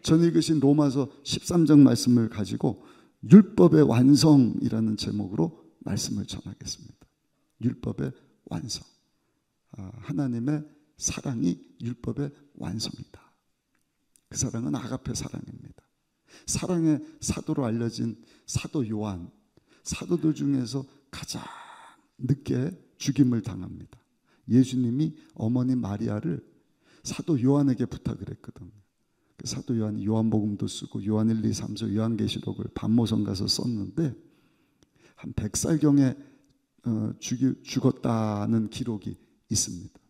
전에 읽으신 로마서 13장 말씀을 가지고 율법의 완성이라는 제목으로 말씀을 전하겠습니다. 율법의 완성. 하나님의 사랑이 율법의 완성이다. 그 사랑은 아가페 사랑입니다. 사랑의 사도로 알려진 사도 요한, 사도들 중에서 가장 늦게 죽임을 당합니다. 예수님이 어머니 마리아를 사도 요한에게 부탁을 했거든요. 사도 요한이 요한복음도 쓰고 요한 1, 2, 3서 요한계시록을 반모성 가서 썼는데 한 100살경에 죽었다는 기록이 있습니다.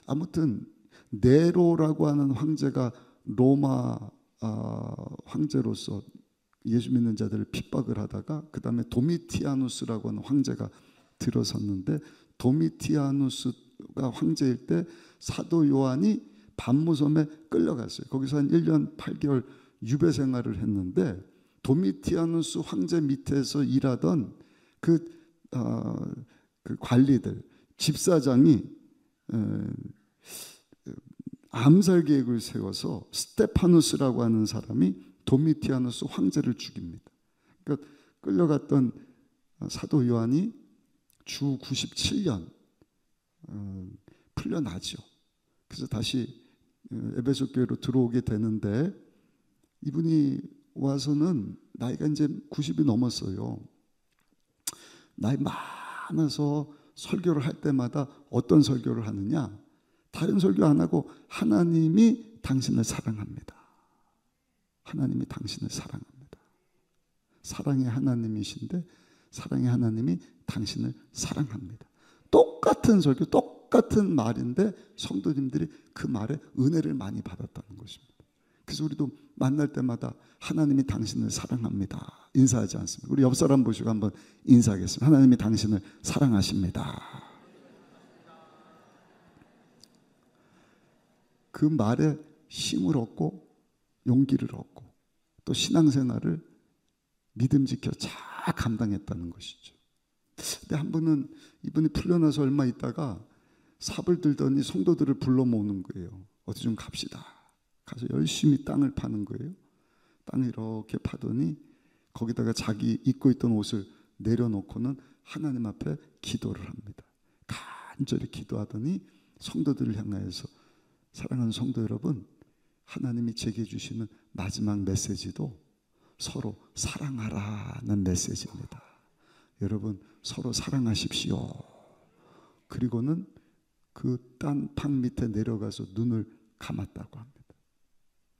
아무튼 네로라고 하는 황제가 로마 황제로서 예수 믿는 자들을 핍박을 하다가 그 다음에 도미티아누스라고 하는 황제가 들어섰는데, 도미티아누스가 황제일 때 사도 요한이 반모섬에 끌려갔어요. 거기서 한 1년 8개월 유배 생활을 했는데, 도미티아누스 황제 밑에서 일하던 그 관리들, 집사장이 암살 계획을 세워서 스테파누스라고 하는 사람이 도미티아누스 황제를 죽입니다. 그러니까 끌려갔던 사도 요한이 주 97년 풀려나죠. 그래서 다시 에베소 교회로 들어오게 되는데, 이분이 와서는 나이가 이제 90이 넘었어요. 나이 많아서 설교를 할 때마다 어떤 설교를 하느냐, 다른 설교 안 하고 하나님이 당신을 사랑합니다. 하나님이 당신을 사랑합니다. 사랑의 하나님이신데 사랑의 하나님이 당신을 사랑합니다. 똑같은 설교, 똑같은 말인데 성도님들이 그 말에 은혜를 많이 받았다는 것입니다. 그래서 우리도 만날 때마다 하나님이 당신을 사랑합니다 인사하지 않습니까? 우리 옆 사람 보시고 한번 인사하겠습니다. 하나님이 당신을 사랑하십니다. 그 말에 힘을 얻고 용기를 얻고 또 신앙생활을 믿음지켜 잘 감당했다는 것이죠. 근데 한 분은 이분이 풀려나서 얼마 있다가 삽을 들더니 성도들을 불러 모으는 거예요. 어디 좀 갑시다. 가서 열심히 땅을 파는 거예요. 땅을 이렇게 파더니 거기다가 자기 입고 있던 옷을 내려놓고는 하나님 앞에 기도를 합니다. 간절히 기도하더니 성도들을 향하여서, 사랑하는 성도 여러분, 하나님이 제게 주시는 마지막 메시지도 서로 사랑하라는 메시지입니다. 여러분, 서로 사랑하십시오. 그리고는 그 땅판 밑에 내려가서 눈을 감았다고 합니다.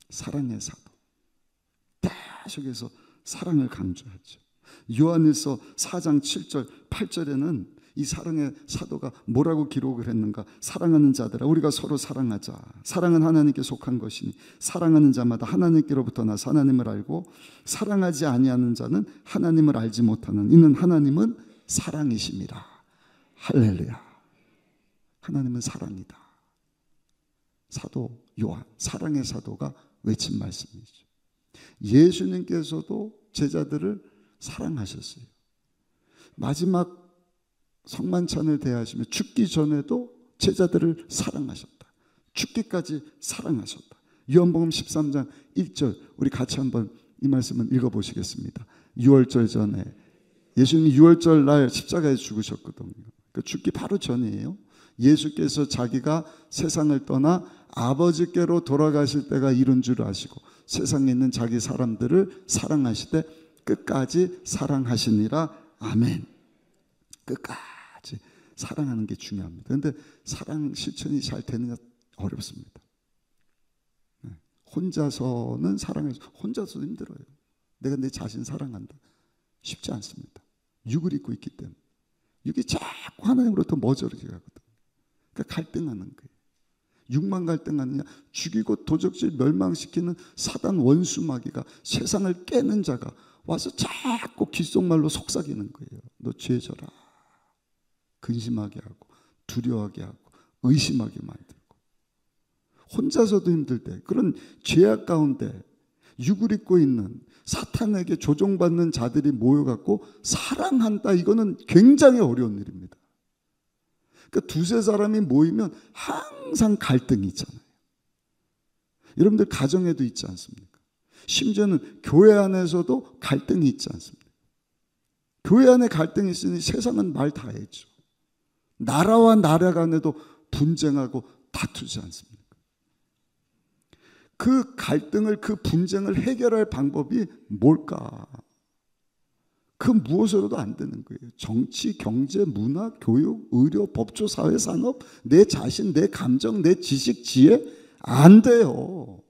사랑의 사도. 계속해서 사랑을 강조하죠. 요한일서 4장 7절 8절에는 이 사랑의 사도가 뭐라고 기록을 했는가? 사랑하는 자들아, 우리가 서로 사랑하자. 사랑은 하나님께 속한 것이니 사랑하는 자마다 하나님께로부터 나서 하나님을 알고, 사랑하지 아니하는 자는 하나님을 알지 못하는 이는 하나님은 사랑이십니다. 할렐루야. 하나님은 사랑이다. 사도 요한, 사랑의 사도가 외친 말씀이죠. 예수님께서도 제자들을 사랑하셨어요. 마지막 성만찬을 대하시며 죽기 전에도 제자들을 사랑하셨다. 죽기까지 사랑하셨다. 요한복음 13장 1절, 우리 같이 한번 이 말씀을 읽어보시겠습니다. 6월절 전에, 예수님이 6월절 날 십자가에 죽으셨거든요. 그 죽기 바로 전이에요. 예수께서 자기가 세상을 떠나 아버지께로 돌아가실 때가 이른 줄 아시고 세상에 있는 자기 사람들을 사랑하시되 끝까지 사랑하시니라. 아멘. 끝까지 사랑하는 게 중요합니다. 그런데 사랑 실천이 잘 되느냐? 어렵습니다. 혼자서는 사랑해서, 혼자서도 힘들어요. 내가 내 자신 사랑한다, 쉽지 않습니다. 육을 입고 있기 때문에. 육이 자꾸 하나님으로부터 멀어지게 가거든. 그러니까 갈등하는 거예요. 육만 갈등하느냐? 죽이고 도적질 멸망시키는 사단 원수 마귀가, 세상을 깨는 자가 와서 자꾸 귓속말로 속삭이는 거예요. 너 죄 져라. 근심하게 하고 두려워하게 하고 의심하게 만들고. 혼자서도 힘들 때 그런 죄악 가운데 육을 입고 있는 사탄에게 조종받는 자들이 모여갖고 사랑한다, 이거는 굉장히 어려운 일입니다. 그러니까 두세 사람이 모이면 항상 갈등이 있잖아요. 여러분들 가정에도 있지 않습니까? 심지어는 교회 안에서도 갈등이 있지 않습니까? 교회 안에 갈등이 있으니 세상은 말 다 했죠. 나라와 나라 간에도 분쟁하고 다투지 않습니까? 그 갈등을, 그 분쟁을 해결할 방법이 뭘까? 그 무엇으로도 안 되는 거예요. 정치, 경제, 문화, 교육, 의료, 법조, 사회, 산업, 내 자신, 내 감정, 내 지식, 지혜 안 돼요.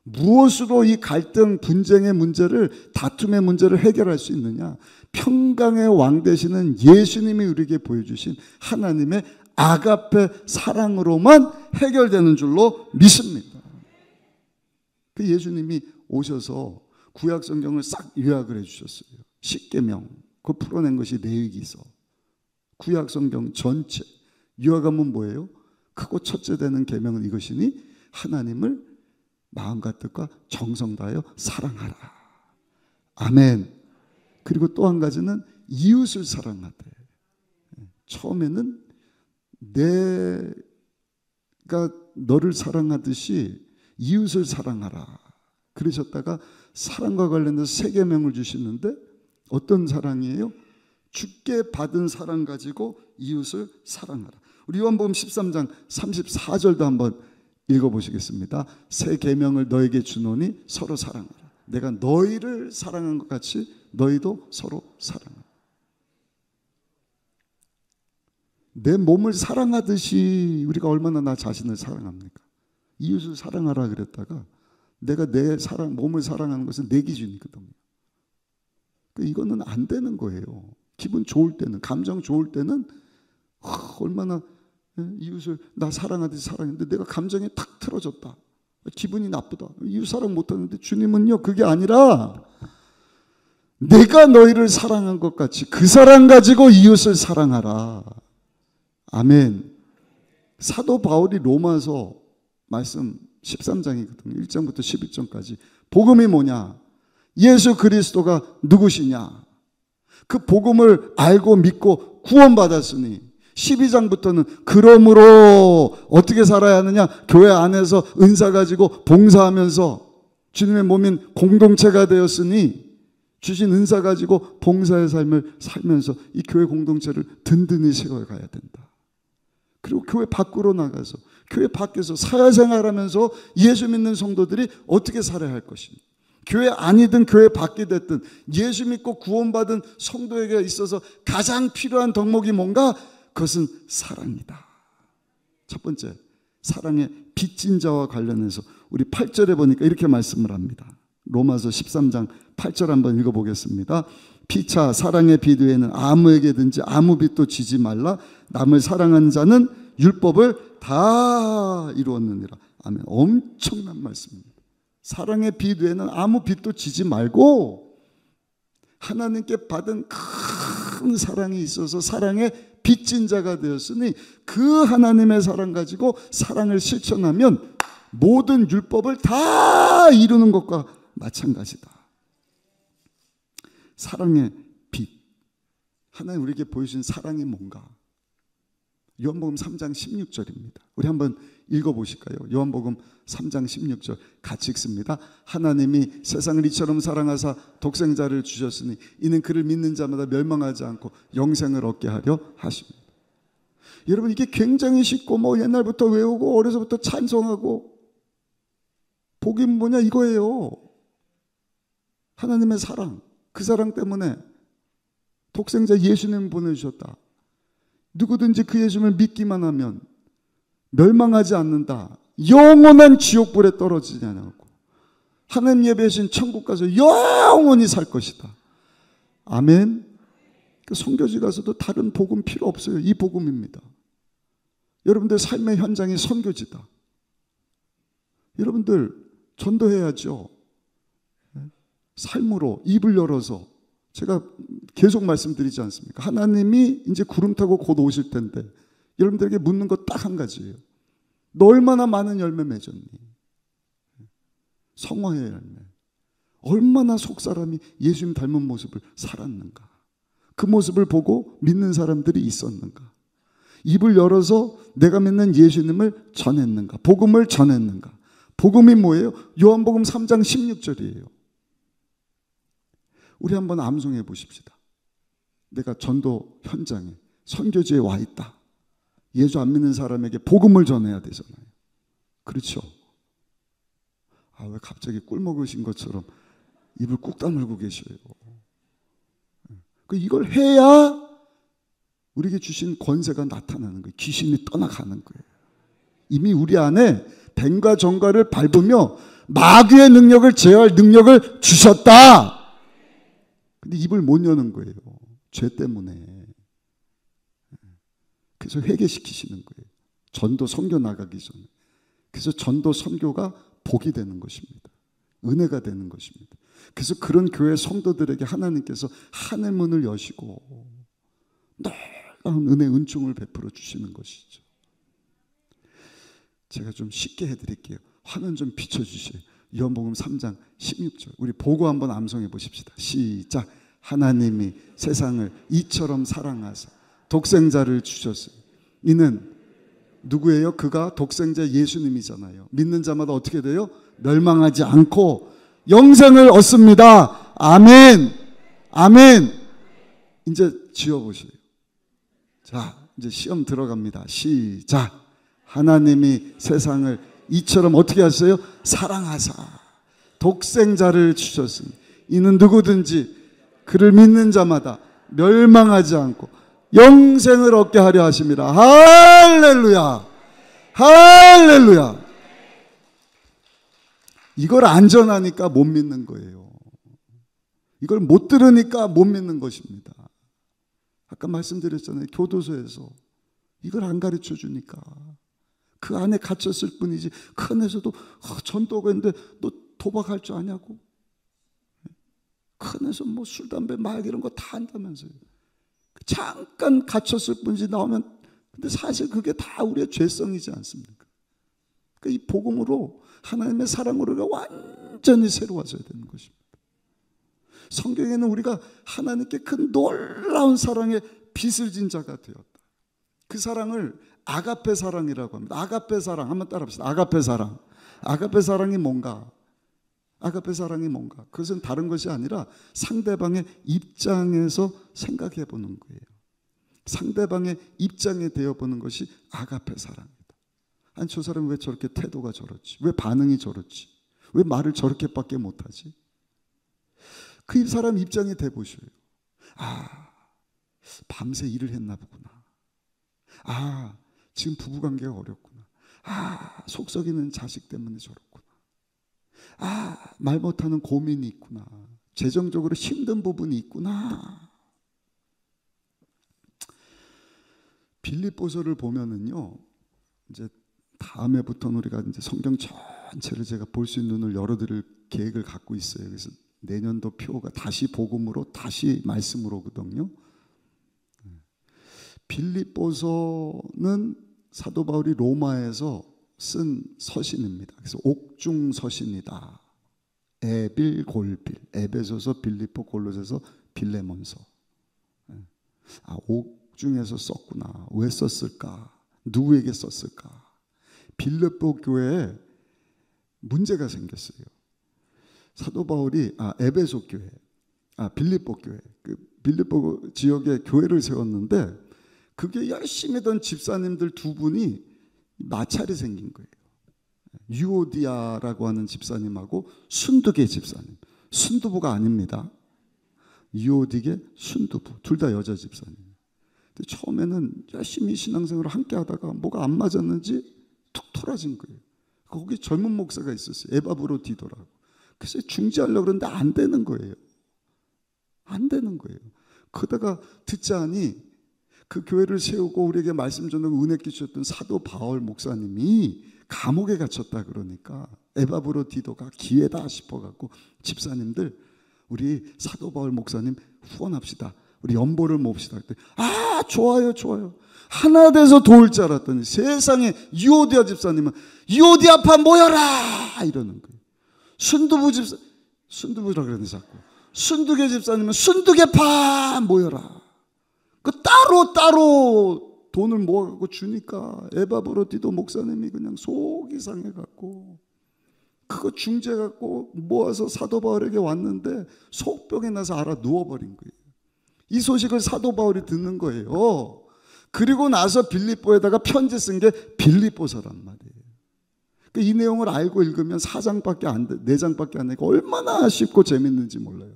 무엇으로 이 갈등, 분쟁의 문제를, 다툼의 문제를 해결할 수 있느냐? 평강의 왕 되시는 예수님이 우리에게 보여주신 하나님의 아가페 사랑으로만 해결되는 줄로 믿습니다. 그 예수님이 오셔서 구약 성경을 싹 요약을 해주셨어요. 십계명, 그 풀어낸 것이 레위기서. 구약 성경 전체 요약하면 뭐예요? 크고 첫째 되는 계명은 이것이니 하나님을 마음과 뜻과 정성 다하여 사랑하라. 아멘. 그리고 또 한 가지는 이웃을 사랑하되. 처음에는 내가 너를 사랑하듯이 이웃을 사랑하라 그러셨다가 사랑과 관련해서 세 계명을 주시는데 어떤 사랑이에요? 주께 받은 사랑 가지고 이웃을 사랑하라. 우리 요한복음 13장 34절도 한번 읽어보시겠습니다. 새 계명을 너에게 주노니 서로 사랑하라. 내가 너희를 사랑한 것 같이 너희도 서로 사랑하라. 내 몸을 사랑하듯이 우리가 얼마나 나 자신을 사랑합니까? 이웃을 사랑하라 그랬다가 내가 내 몸을 사랑하는 것은 내 기준이거든요. 이거는 안 되는 거예요. 기분 좋을 때는, 감정 좋을 때는 얼마나 이웃을 나 사랑하듯이 사랑했는데 내가 감정이 탁 틀어졌다. 기분이 나쁘다. 이웃 사랑 못하는데 주님은요 그게 아니라 내가 너희를 사랑한 것 같이 그 사랑 가지고 이웃을 사랑하라. 아멘. 사도 바울이 로마서 말씀 13장이거든요. 1장부터 11장까지 복음이 뭐냐? 예수 그리스도가 누구시냐? 그 복음을 알고 믿고 구원받았으니 12장부터는 그러므로 어떻게 살아야 하느냐? 교회 안에서 은사 가지고 봉사하면서 주님의 몸인 공동체가 되었으니 주신 은사 가지고 봉사의 삶을 살면서 이 교회 공동체를 든든히 세워가야 된다. 그리고 교회 밖으로 나가서 교회 밖에서 사회생활하면서 예수 믿는 성도들이 어떻게 살아야 할 것인가? 교회 안이든 교회 밖이 됐든 예수 믿고 구원받은 성도에게 있어서 가장 필요한 덕목이 뭔가? 그것은 사랑이다. 첫 번째, 사랑의 빚진 자와 관련해서 우리 8절에 보니까 이렇게 말씀을 합니다. 로마서 13장 8절 한번 읽어보겠습니다. 피차 사랑의 빚 외에는 아무에게든지 아무 빚도 지지 말라. 남을 사랑하는 자는 율법을 다 이루었느니라. 아멘. 엄청난 말씀입니다. 사랑의 빚 외에는 아무 빚도 지지 말고 하나님께 받은 큰 사랑이 있어서 사랑의 빚진 자가 되었으니 그 하나님의 사랑 가지고 사랑을 실천하면 모든 율법을 다 이루는 것과 마찬가지다. 사랑의 빚. 하나님 우리에게 보여주신 사랑이 뭔가? 요한복음 3장 16절입니다. 우리 한번 읽어보실까요? 요한복음 3장 16절 같이 읽습니다. 하나님이 세상을 이처럼 사랑하사 독생자를 주셨으니 이는 그를 믿는 자마다 멸망하지 않고 영생을 얻게 하려 하십니다. 여러분 이게 굉장히 쉽고 뭐 옛날부터 외우고 어려서부터 찬송하고 복이 뭐냐 이거예요. 하나님의 사랑. 그 사랑 때문에 독생자 예수님을 보내주셨다. 누구든지 그 예수님을 믿기만 하면 멸망하지 않는다. 영원한 지옥불에 떨어지지 않고 하나님 예배하신 천국 가서 영원히 살 것이다. 아멘. 선교지 가서도 다른 복음 필요 없어요. 이 복음입니다. 여러분들 삶의 현장이 선교지다. 여러분들 전도해야죠. 삶으로 입을 열어서 제가 계속 말씀드리지 않습니까? 하나님이 이제 구름 타고 곧 오실 텐데 여러분들에게 묻는 것 딱 한 가지예요. 너 얼마나 많은 열매 맺었니? 성화의 열매. 얼마나 속사람이 예수님 닮은 모습을 살았는가? 그 모습을 보고 믿는 사람들이 있었는가? 입을 열어서 내가 믿는 예수님을 전했는가? 복음을 전했는가? 복음이 뭐예요? 요한복음 3장 16절이에요. 우리 한번 암송해 보십시다. 내가 전도 현장에 선교지에 와 있다. 예수 안 믿는 사람에게 복음을 전해야 되잖아요. 그렇죠? 왜 갑자기 꿀 먹으신 것처럼 입을 꾹 다물고 계셔요. 이걸 해야 우리에게 주신 권세가 나타나는 거예요. 귀신이 떠나가는 거예요. 이미 우리 안에 뱀과 정갈을 밟으며 마귀의 능력을 제어할 능력을 주셨다. 근데 입을 못 여는 거예요. 죄 때문에. 그래서 회개시키시는 거예요. 전도 선교 나가기 전에. 그래서 전도 선교가 복이 되는 것입니다. 은혜가 되는 것입니다. 그래서 그런 교회 성도들에게 하나님께서 하늘문을 여시고 놀라운 은혜 은총을 베풀어 주시는 것이죠. 제가 좀 쉽게 해드릴게요. 화면 좀 비춰주세요. 요한복음 3장 16절 우리 보고 한번 암송해 보십시다. 시작. 하나님이 세상을 이처럼 사랑하사 독생자를 주셨어요. 이는 누구예요? 그가 독생자 예수님이잖아요. 믿는 자마다 어떻게 돼요? 멸망하지 않고 영생을 얻습니다. 아멘. 아멘. 이제 지어보세요. 자, 이제 시험 들어갑니다. 시작. 하나님이 세상을 이처럼 어떻게 하셨어요? 사랑하사 독생자를 주셨으니 이는 누구든지 그를 믿는 자마다 멸망하지 않고 영생을 얻게 하려 하십니다. 할렐루야. 할렐루야. 이걸 안 전하니까 못 믿는 거예요. 이걸 못 들으니까 못 믿는 것입니다. 아까 말씀드렸잖아요. 교도소에서 이걸 안 가르쳐 주니까 그 안에 갇혔을 뿐이지 그 안에서도 전도가 있는데 너 도박할 줄 아냐고? 그 안에서 뭐 술, 담배, 마약 이런 거 다 한다면서요. 잠깐 갇혔을 뿐이지 나오면 근데 사실 그게 다 우리의 죄성이지 않습니까? 그러니까 이 복음으로 하나님의 사랑으로 우리가 완전히 새로워져야 되는 것입니다. 성경에는 우리가 하나님께 큰 놀라운 사랑의 빚을 진 자가 되었다. 그 사랑을 아가페 사랑이라고 합니다. 아가페 사랑 한번 따라합시다. 아가페 사랑. 아가페 사랑이 뭔가? 아가페 사랑이 뭔가? 그것은 다른 것이 아니라 상대방의 입장에서 생각해 보는 거예요. 상대방의 입장에 되어 보는 것이 아가페 사랑이다. 아니 저 사람은 왜 저렇게 태도가 저렇지? 왜 반응이 저렇지? 왜 말을 저렇게밖에 못하지? 그 사람 입장에 대 보셔요. 밤새 일을 했나 보구나. 지금 부부관계가 어렵구나. 속 썩이는 자식 때문에 저렇구나. 말 못하는 고민이 있구나. 재정적으로 힘든 부분이 있구나. 빌립보서를 보면은요, 이제 다음에부터는 우리가 이제 성경 전체를 제가 볼 수 있는 눈을 열어드릴 계획을 갖고 있어요. 그래서 내년도 표가 다시 복음으로 다시 말씀으로거든요. 빌립보서는 사도 바울이 로마에서 쓴 서신입니다. 그래서 옥중 서신이다. 에빌 골빌, 에베소서, 빌립보, 골로새서, 빌레몬서. 옥중에서 썼구나. 왜 썼을까? 누구에게 썼을까? 빌립보 교회에 문제가 생겼어요. 사도 바울이 에베소 교회, 빌립보 교회, 그 빌립보 지역에 교회를 세웠는데 그게 열심히 던 집사님들 두 분이 마찰이 생긴 거예요. 유오디아라고 하는 집사님하고 순두계 집사님. 순두부가 아닙니다. 유오디게 순두부. 둘 다 여자 집사님. 근데 처음에는 열심히 신앙생활을 함께 하다가 뭐가 안 맞았는지 툭 토라진 거예요. 거기 젊은 목사가 있었어요. 에바브로 디도라고. 그래서 중지하려고 그러는데 안 되는 거예요. 안 되는 거예요. 그러다가 듣자니 그 교회를 세우고 우리에게 말씀 전하고 은혜 끼쳤던 사도 바울 목사님이 감옥에 갇혔다 그러니까 에바브로 디도가 기회다 싶어갖고 집사님들 우리 사도 바울 목사님 후원합시다. 우리 연보를 몹시다. 그때 좋아요 좋아요. 하나 돼서 도울 줄 알았더니 세상에 유오디아 집사님은 유오디아파 모여라 이러는 거예요. 순두부 집사 순두부라 그러는데 자꾸 순두계 집사님은 순두계파 모여라. 그 따로 돈을 모아갖고 주니까 에바브로 디도 목사님이 그냥 속이 상해갖고 그거 중재갖고 모아서 사도 바울에게 왔는데 속병에 나서 알아 누워버린 거예요. 이 소식을 사도 바울이 듣는 거예요. 그리고 나서 빌립보에다가 편지 쓴 게 빌립보서란 말이에요. 이 내용을 알고 읽으면 4장밖에 안 돼, 4장밖에 안 되니까 얼마나 쉽고 재밌는지 몰라요.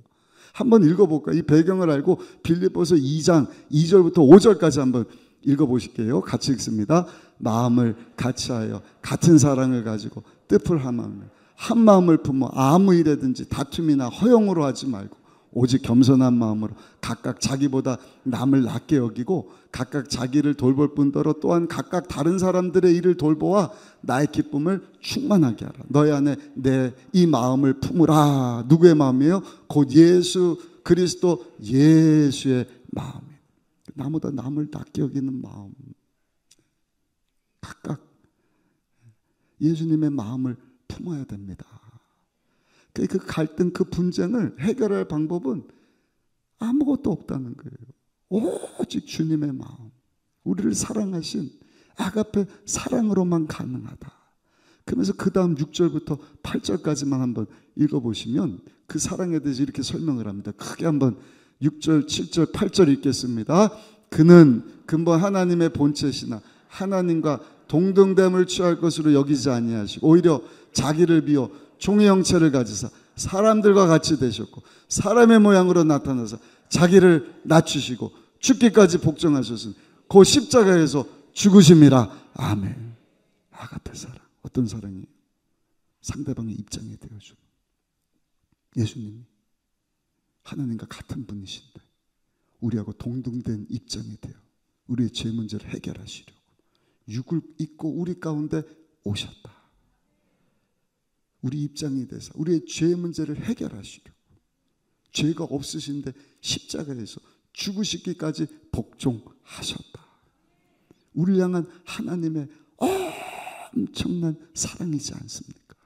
한번 읽어볼까요? 이 배경을 알고 빌립보서 2장 2절부터 5절까지 한번 읽어보실게요. 같이 읽습니다. 마음을 같이하여 같은 사랑을 가지고 뜻을 하며 한 마음을 품어 아무 일에든지 다툼이나 허용으로 하지 말고 오직 겸손한 마음으로 각각 자기보다 남을 낮게 여기고 각각 자기를 돌볼 뿐더러 또한 각각 다른 사람들의 일을 돌보아 나의 기쁨을 충만하게 하라. 너희 안에 내 이 마음을 품으라. 누구의 마음이에요? 곧 예수 그리스도 예수의 마음이에요. 나보다 남을 낮게 여기는 마음. 각각 예수님의 마음을 품어야 됩니다. 그 갈등, 그 분쟁을 해결할 방법은 아무것도 없다는 거예요. 오직 주님의 마음, 우리를 사랑하신 아가페 사랑으로만 가능하다. 그러면서 그 다음 6절부터 8절까지만 한번 읽어보시면 그 사랑에 대해서 이렇게 설명을 합니다. 크게 한번 6절, 7절, 8절 읽겠습니다. 그는 근본 하나님의 본체시나 하나님과 동등됨을 취할 것으로 여기지 아니하시고 오히려 자기를 비워 종의 형체를 가지사 사람들과 같이 되셨고 사람의 모양으로 나타나서 자기를 낮추시고 죽기까지 복종하셨으니 그 십자가에서 죽으심이라. 아멘. 아가페 사랑. 어떤 사랑이에요? 상대방의 입장이 되어주고 예수님이 하나님과 같은 분이신데 우리하고 동등된 입장이 되어 우리의 죄 문제를 해결하시려고 육을 입고 우리 가운데 오셨다. 우리 입장이 돼서 우리의 죄 문제를 해결하시려고 죄가 없으신데 십자가에서 죽으시기까지 복종하셨다. 우리를 향한 하나님의 엄청난 사랑이지 않습니까?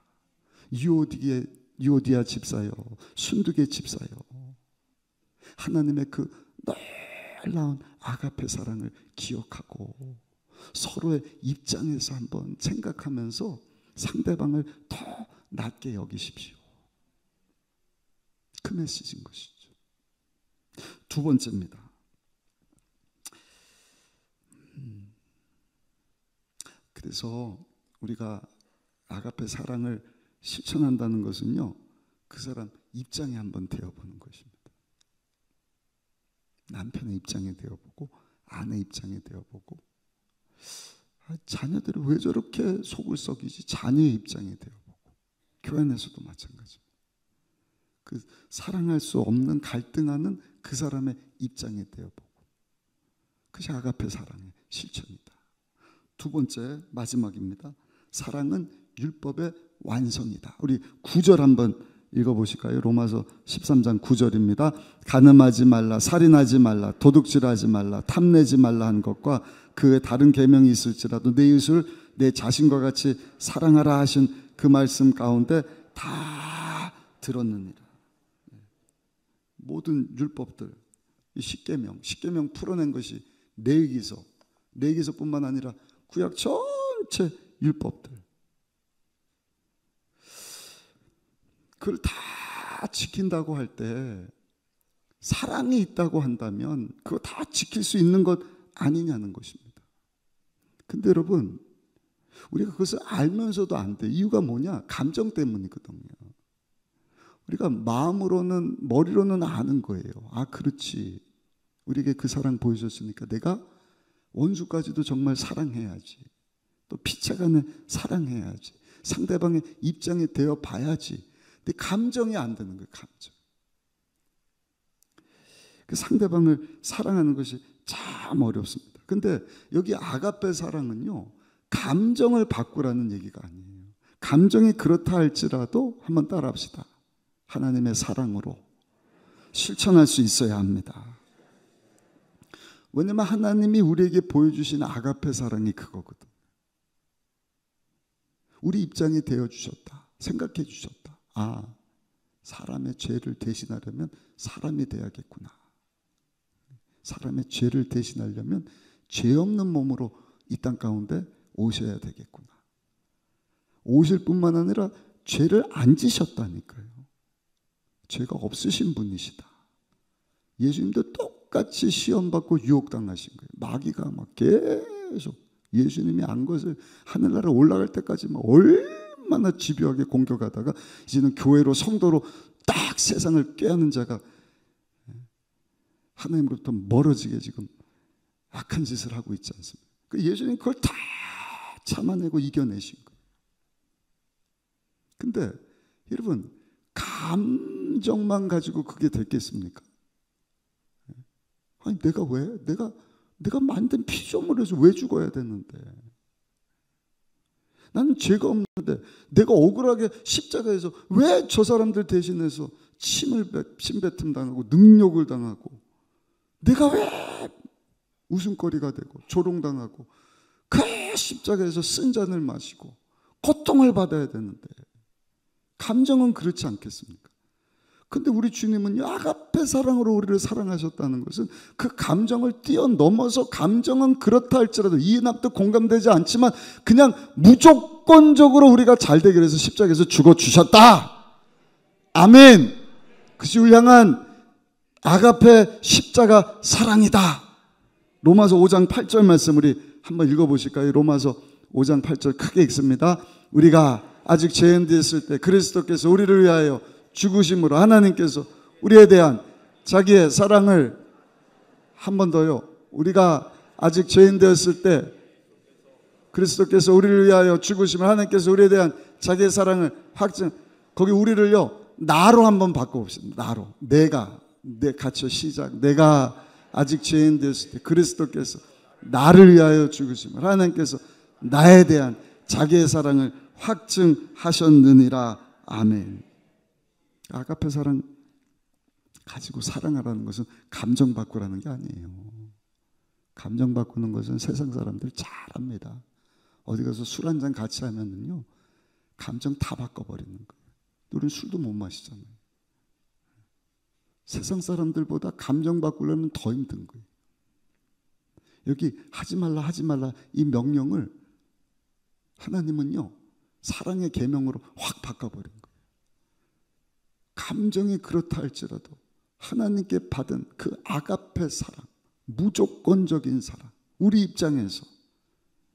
유오디아 집사여, 순두계 집사여, 하나님의 그 놀라운 아가페 사랑을 기억하고 서로의 입장에서 한번 생각하면서 상대방을 더 낮게 여기십시오. 그 메시지인 것이죠. 두 번째입니다. 그래서 우리가 아가페 사랑을 실천한다는 것은요, 그 사람 입장에 한번 되어보는 것입니다. 남편의 입장에 되어보고 아내 입장에 되어보고 자녀들이 왜 저렇게 속을 썩이지? 자녀의 입장에 되어보고 교회 안에서도 마찬가지입니다. 그 사랑할 수 없는 갈등하는 그 사람의 입장에 되어보고 그것이 아가페 사랑의 실천이다. 두 번째 마지막입니다. 사랑은 율법의 완성이다. 우리 9절 한번 읽어보실까요? 로마서 13장 9절입니다. 간음하지 말라, 살인하지 말라, 도둑질하지 말라, 탐내지 말라 한 것과 그 외 다른 계명이 있을지라도 내 이웃을 내 자신과 같이 사랑하라 하신 그 말씀 가운데 다 들었느니라. 모든 율법들, 이 십계명 풀어낸 것이 레위기서뿐만 아니라 구약 전체 율법들, 그걸 다 지킨다고 할 때 사랑이 있다고 한다면 그거 다 지킬 수 있는 것 아니냐는 것입니다. 근데 여러분, 우리가 그것을 알면서도 안 돼. 이유가 뭐냐? 감정 때문이거든요. 우리가 마음으로는, 머리로는 아는 거예요. 아, 그렇지. 우리에게 그 사랑 보여줬으니까 내가 원수까지도 정말 사랑해야지. 또 피차간에 사랑해야지. 상대방의 입장이 되어 봐야지. 근데 감정이 안 되는 거예요. 감정. 그 상대방을 사랑하는 것이 참 어렵습니다. 근데 여기 아가페 사랑은요, 감정을 바꾸라는 얘기가 아니에요. 감정이 그렇다 할지라도 한번 따라합시다. 하나님의 사랑으로 실천할 수 있어야 합니다. 왜냐하면 하나님이 우리에게 보여주신 아가페 사랑이 그거거든. 우리 입장이 되어주셨다. 생각해 주셨다. 아, 사람의 죄를 대신하려면 사람이 돼야겠구나. 사람의 죄를 대신하려면 죄 없는 몸으로 이 땅 가운데 오셔야 되겠구나. 오실 뿐만 아니라 죄를 안 지셨다니까요. 죄가 없으신 분이시다. 예수님도 똑같이 시험받고 유혹당하신 거예요. 마귀가 막 계속 예수님이 안 것을 하늘나라 올라갈 때까지 막 얼마나 집요하게 공격하다가 이제는 교회로 성도로 딱 세상을 꾀하는 자가 하나님으로부터 멀어지게 지금 악한 짓을 하고 있지 않습니까? 예수님 그걸 다 참아내고 이겨내신 거예요. 근데 여러분, 감정만 가지고 그게 됐겠습니까? 아니 내가 왜? 내가 만든 피조물에서 왜 죽어야 되는데? 나는 죄가 없는데 내가 억울하게 십자가에서 왜 저 사람들 대신해서 침뱉음 당하고 능욕을 당하고 내가 왜 웃음거리가 되고 조롱당하고 그 십자가에서 쓴 잔을 마시고 고통을 받아야 되는데 감정은 그렇지 않겠습니까? 근데 우리 주님은 아가페 사랑으로 우리를 사랑하셨다는 것은 그 감정을 뛰어넘어서 감정은 그렇다 할지라도 이해납도 공감되지 않지만 그냥 무조건적으로 우리가 잘 되기 위해서 십자가에서 죽어주셨다. 아멘. 그것을 향한 아가페 십자가 사랑이다. 로마서 5장 8절 말씀 우리 한번 읽어보실까요? 로마서 5장 8절 크게 읽습니다. 우리가 아직 죄인 되었을 때 그리스도께서 우리를 위하여 죽으심으로 하나님께서 우리에 대한 자기의 사랑을 한 번 더요. 우리가 아직 죄인 되었을 때 그리스도께서 우리를 위하여 죽으심으로 하나님께서 우리에 대한 자기의 사랑을 확증. 거기 우리를요 나로 한번 바꿔봅시다. 나로. 내가 같이 시작. 내가 아직 죄인 되었을 때 그리스도께서 나를 위하여 죽으심으로 하나님께서 나에 대한 자기의 사랑을 확증하셨느니라. 아멘. 아가페 사랑 가지고 사랑하라는 것은 감정 바꾸라는 게 아니에요. 감정 바꾸는 것은 세상 사람들 잘합니다. 어디 가서 술 한잔 같이 하면은요 감정 다 바꿔버리는 거예요. 우리는 술도 못 마시잖아요. 세상 사람들보다 감정 바꾸려면 더 힘든 거예요. 여기 하지 말라 이 명령을 하나님은요 사랑의 계명으로 확 바꿔버린 거예요. 감정이 그렇다 할지라도 하나님께 받은 그 아가페 사랑, 무조건적인 사랑, 우리 입장에서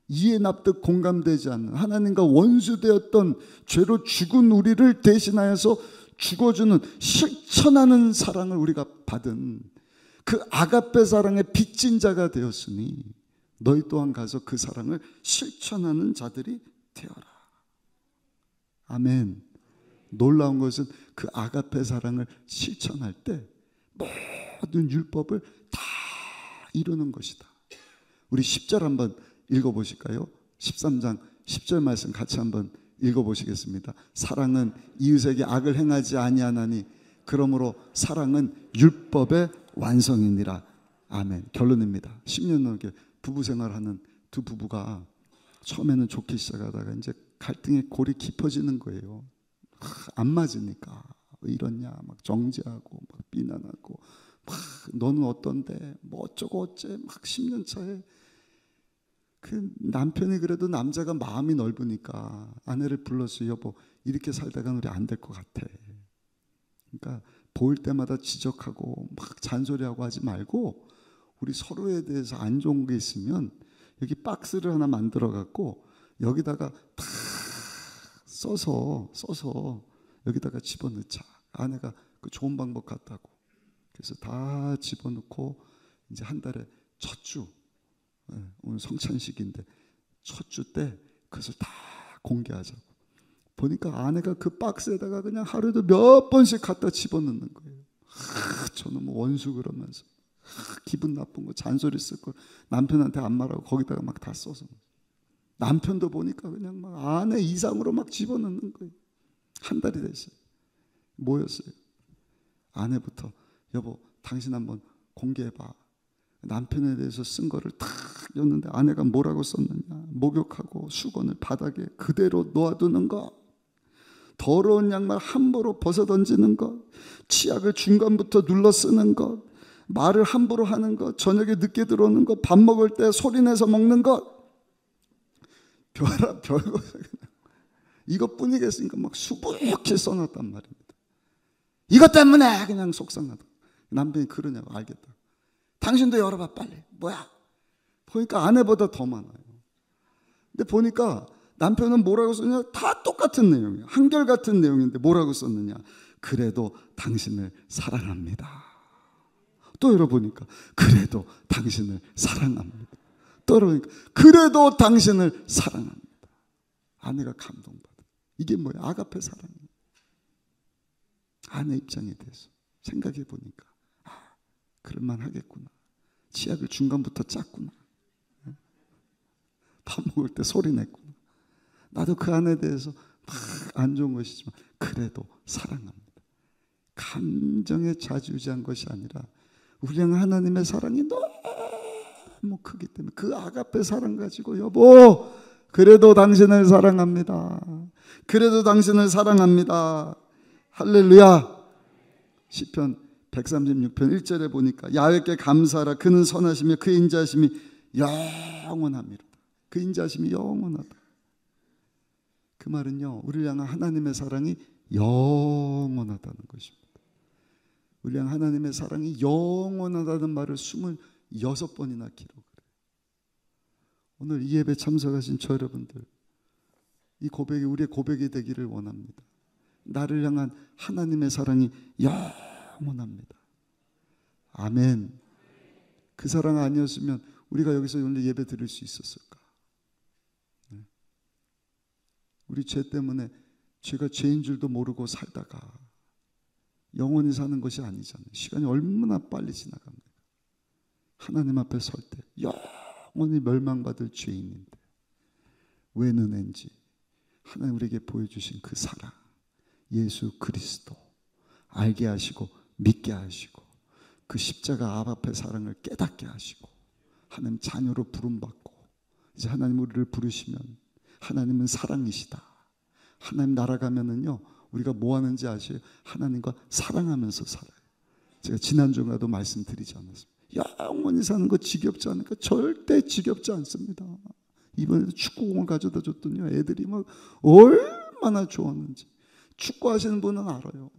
이해 납득 공감되지 않는 하나님과 원수되었던 죄로 죽은 우리를 대신하여서 죽어주는 실천하는 사랑을 우리가 받은 그 아가페 사랑의 빚진 자가 되었으니 너희 또한 가서 그 사랑을 실천하는 자들이 되어라. 아멘. 놀라운 것은 그 아가페 사랑을 실천할 때 모든 율법을 다 이루는 것이다. 우리 10절 한번 읽어보실까요? 13장 10절 말씀 같이 한번 읽어보시겠습니다. 사랑은 이웃에게 악을 행하지 아니하나니 그러므로 사랑은 율법의 완성이니라. 아멘. 결론입니다. 10년 넘게 부부 생활하는 두 부부가 처음에는 좋게 시작하다가 이제 갈등의 골이 깊어지는 거예요. 안 맞으니까 왜 이러냐 막 정죄하고 막 비난하고 막 너는 어떤데 뭐 어쩌고 어째 막 10년 차에 그 남편이 그래도 남자가 마음이 넓으니까 아내를 불러서 여보 이렇게 살다가는 우리 안 될 것 같아. 그러니까 보일 때마다 지적하고 막 잔소리하고 하지 말고 우리 서로에 대해서 안 좋은 게 있으면 여기 박스를 하나 만들어 갖고 여기다가 다 써서 여기다가 집어넣자. 아내가 그 좋은 방법 같다고. 그래서 다 집어넣고 이제 한 달에 첫 주, 오늘 성찬식인데 첫 주 때 그것을 다 공개하자고. 보니까 아내가 그 박스에다가 그냥 하루에도 몇 번씩 갖다 집어넣는 거예요. 저는 뭐 원수 그러면서 기분 나쁜 거 잔소리 쓸 거 남편한테 안 말하고 거기다가 막 다 써서 남편도 보니까 그냥 막 아내 이상으로 막 집어넣는 거예요. 한 달이 됐어요. 뭐였어요? 아내부터 여보 당신 한번 공개해봐. 남편에 대해서 쓴 거를 탁 였는데 아내가 뭐라고 썼느냐. 목욕하고 수건을 바닥에 그대로 놓아두는 것, 더러운 양말 함부로 벗어던지는 것, 치약을 중간부터 눌러 쓰는 것, 말을 함부로 하는 것, 저녁에 늦게 들어오는 것, 밥 먹을 때 소리내서 먹는 것, 별거 이것뿐이겠으니까 막 수북히 써놨단 말입니다. 이것 때문에 그냥 속상하다. 남편이 그러냐고. 알겠다. 당신도 열어봐 빨리. 뭐야? 보니까 아내보다 더 많아요. 근데 보니까 남편은 뭐라고 썼냐? 다 똑같은 내용이에요. 한결같은 내용인데 뭐라고 썼느냐? 그래도 당신을 사랑합니다. 또 열어보니까 그래도 당신을 사랑합니다. 또 열어보니까 그래도 당신을 사랑합니다. 아내가 감동받아. 이게 뭐야? 아가페 사랑이에요. 아내 입장에 대해서 생각해 보니까 그럴만 하겠구나. 치약을 중간부터 짰구나. 밥 먹을 때 소리 냈구나. 나도 그 아내에 대해서 막 안 좋은 것이지만 그래도 사랑합니다. 감정에 좌지우지한 것이 아니라 우리랑 하나님의 사랑이 너무 크기 때문에 그 아가페 사랑 가지고 여보 그래도 당신을 사랑합니다. 그래도 당신을 사랑합니다. 할렐루야. 시편 136편 1절에 보니까 야훼께 감사하라. 그는 선하시며 그의 인자하심이 영원합니다. 그 인자하심이 영원하다. 그 말은요, 우리를 향한 하나님의 사랑이 영원하다는 것입니다. 우리를 향한 하나님의 사랑이 영원하다는 말을 26번이나 기록을 해요. 오늘 이 예배 참석하신 저 여러분들, 이 고백이 우리의 고백이 되기를 원합니다. 나를 향한 하나님의 사랑이 영원합니다. 아멘. 그 사랑 아니었으면 우리가 여기서 오늘 예배 드릴 수 있었을까? 우리 죄 때문에 죄가 죄인 줄도 모르고 살다가 영원히 사는 것이 아니잖아요. 시간이 얼마나 빨리 지나갑니까? 하나님 앞에 설 때 영원히 멸망받을 죄인인데 왜 은혜인지 하나님 우리에게 보여주신 그 사랑, 예수 그리스도 알게 하시고 믿게 하시고 그 십자가 아바 앞의 사랑을 깨닫게 하시고 하나님 자녀로 부름받고 이제 하나님 우리를 부르시면 하나님은 사랑이시다. 하나님 날아가면은요 우리가 뭐 하는지 아세요? 하나님과 사랑하면서 살아요. 제가 지난주에도 말씀드리지 않았습니다. 영원히 사는 거 지겹지 않으니까 절대 지겹지 않습니다. 이번에도 축구공을 가져다 줬더니 애들이 막 얼마나 좋았는지. 축구하시는 분은 알아요.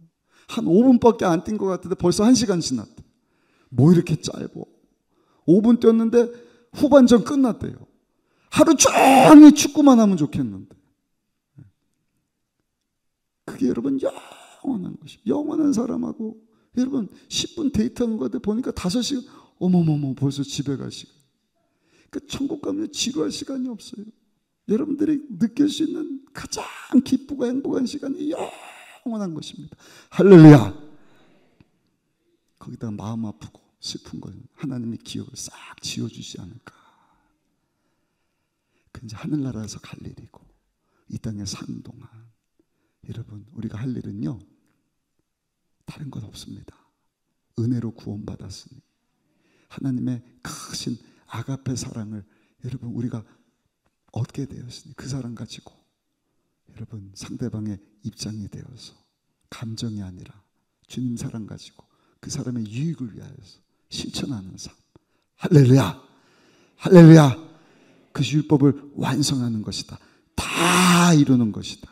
한 5분밖에 안 뛴 것 같은데 벌써 1시간 지났대. 뭐 이렇게 짧어. 5분 뛰었는데 후반전 끝났대요. 하루 종일 축구만 하면 좋겠는데. 그게 여러분 영원한 것입니다. 영원한 사람하고 여러분 10분 데이트하는 거 같아 보니까 5시간 어머머머 벌써 집에 갈 시간. 그러니까 천국 가면 지루할 시간이 없어요. 여러분들이 느낄 수 있는 가장 기쁘고 행복한 시간이 영원한 것입니다. 할렐루야. 거기다가 마음 아프고 슬픈 건 하나님의 기억을 싹 지워주시지 않을까. 그 이제 하늘나라에서 갈 일이고 이 땅에 사는 동안 여러분 우리가 할 일은요 다른 것 없습니다. 은혜로 구원받았으니 하나님의 크신 아가페 사랑을 여러분 우리가 얻게 되었으니 그 사랑 가지고 여러분 상대방의 입장이 되어서 감정이 아니라 주님 사랑 가지고 그 사람의 유익을 위하여서 실천하는 삶. 할렐루야. 할렐루야. 그 율법을 완성하는 것이다. 다 이루는 것이다.